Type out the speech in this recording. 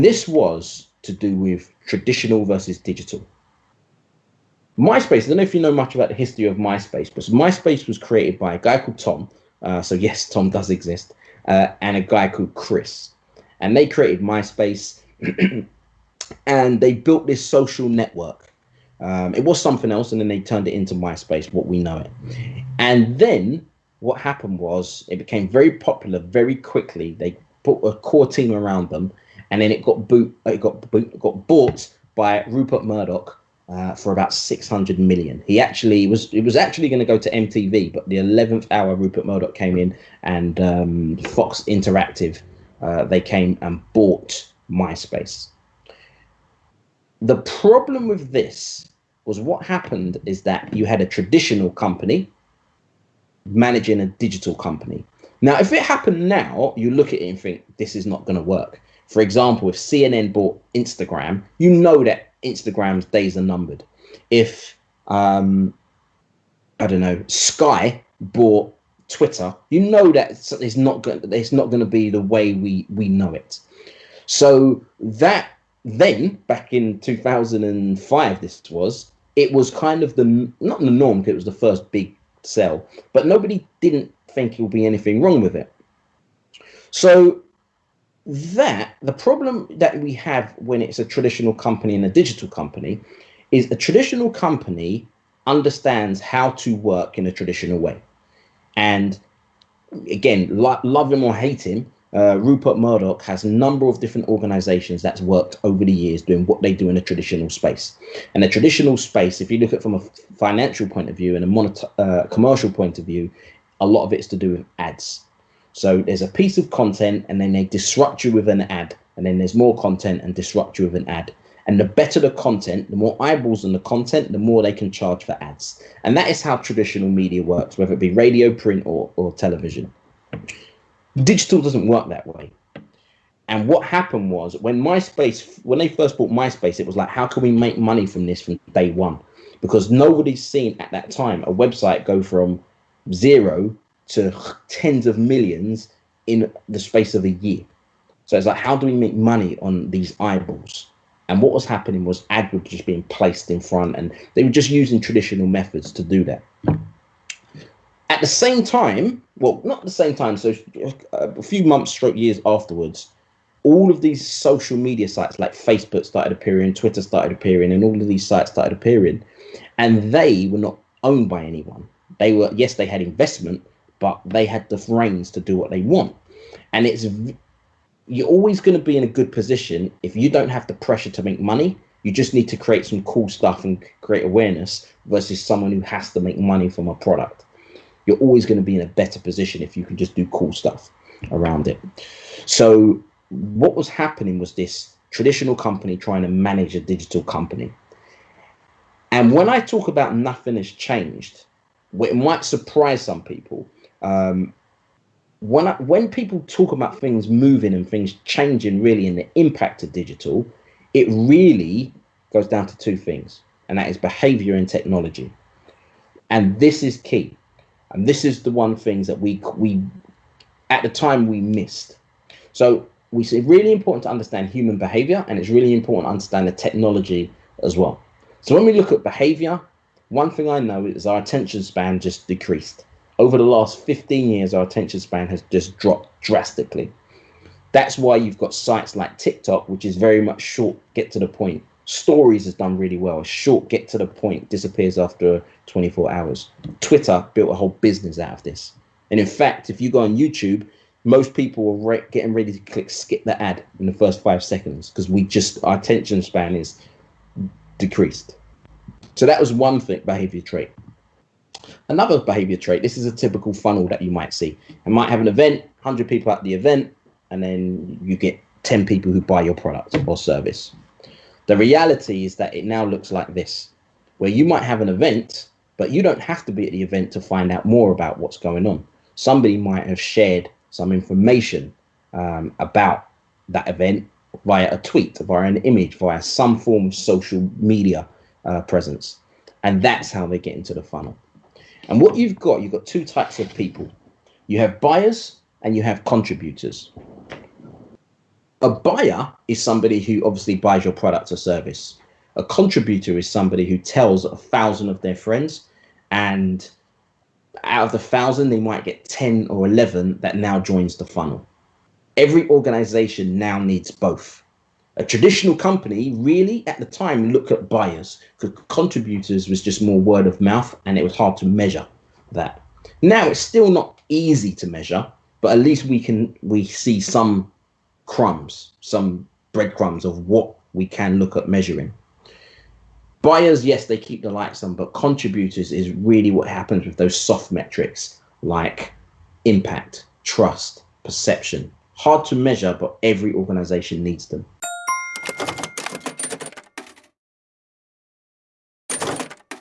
This was to do with traditional versus digital. MySpace, I don't know if you know much about the history of MySpace, but MySpace was created by a guy called Tom. So yes, Tom does exist, and a guy called Chris. And they created MySpace and they built this social network. It was something else, and then they turned it into MySpace, what we know it. And then what happened was it became very popular very quickly. They put a core team around them, and then it got bought by Rupert Murdoch for about 600 million. It was actually going to go to MTV, but the 11th hour Rupert Murdoch came in, and Fox Interactive, they came and bought MySpace. The problem with this was what happened is that you had a traditional company managing a digital company. Now, if it happened now, you look at it and think, this is not going to work. For example, if CNN bought Instagram, you know that Instagram's days are numbered. If, I don't know, Sky bought Twitter, you know that it's not going to be the way we know it. So that then, back in 2005, it was kind of not the norm, because it was the first big sell, but nobody didn't think it would be anything wrong with it. So the problem that we have when it's a traditional company and a digital company is a traditional company understands how to work in a traditional way. And again, love him or hate him, Rupert Murdoch has a number of different organizations that's worked over the years doing what they do in a traditional space. And the traditional space, if you look at it from a financial point of view and a commercial point of view, a lot of it's to do with ads. So there's a piece of content, and then they disrupt you with an ad, and then there's more content and disrupt you with an ad. And the better the content, the more eyeballs on the content, the more they can charge for ads. And that is how traditional media works, whether it be radio, print, or television. Digital doesn't work that way. And what happened was when they first bought MySpace, it was like, how can we make money from this from day one? Because nobody's seen at that time a website go from 0 to tens of millions in the space of a year. So it's like, how do we make money on these eyeballs? And what was happening was ads were just being placed in front, and they were just using traditional methods to do that. At the same time, well, not at the same time, so a few months, years afterwards, all of these social media sites like Facebook started appearing, Twitter started appearing, and all of these sites started appearing. And they were not owned by anyone. They were, yes, they had investment, but they had the reins to do what they want. And you're always going to be in a good position if you don't have the pressure to make money. You just need to create some cool stuff and create awareness versus someone who has to make money from a product. You're always going to be in a better position if you can just do cool stuff around it. So what was happening was this traditional company trying to manage a digital company. And when I talk about nothing has changed, it might surprise some people. When people talk about things moving and things changing really in the impact of digital, it really goes down to two things, and that is behavior and technology. And this is key. And this is the one thing that we at the time we missed. So it's really important to understand human behavior, and it's really important to understand the technology as well. So when we look at behavior, one thing I know is our attention span just decreased. Over the last 15 years, our attention span has just dropped drastically. That's why you've got sites like TikTok, which is very much short, get to the point. Stories has done really well. Short, get to the point, disappears after 24 hours. Twitter built a whole business out of this. And in fact, if you go on YouTube, most people are getting ready to click skip the ad in the first 5 seconds because our attention span is decreased. So that was one thing, behavior trait. Another behavior trait, this is a typical funnel that you might see. You might have an event, 100 people at the event, and then you get 10 people who buy your product or service. The reality is that it now looks like this, where you might have an event, but you don't have to be at the event to find out more about what's going on. Somebody might have shared some information about that event via a tweet, via an image, via some form of social media presence. And that's how they get into the funnel. And what you've got two types of people. You have buyers and you have contributors. A buyer is somebody who obviously buys your product or service. A contributor is somebody who tells 1,000 of their friends, and out of the 1,000, they might get 10 or 11 that now joins the funnel. Every organization now needs both. A traditional company really at the time looked at buyers, because contributors was just more word of mouth and it was hard to measure that. Now it's still not easy to measure, but at least we see some crumbs, some breadcrumbs of what we can look at measuring. Buyers, yes, they keep the lights on, but contributors is really what happens with those soft metrics like impact, trust, perception. Hard to measure, but every organization needs them.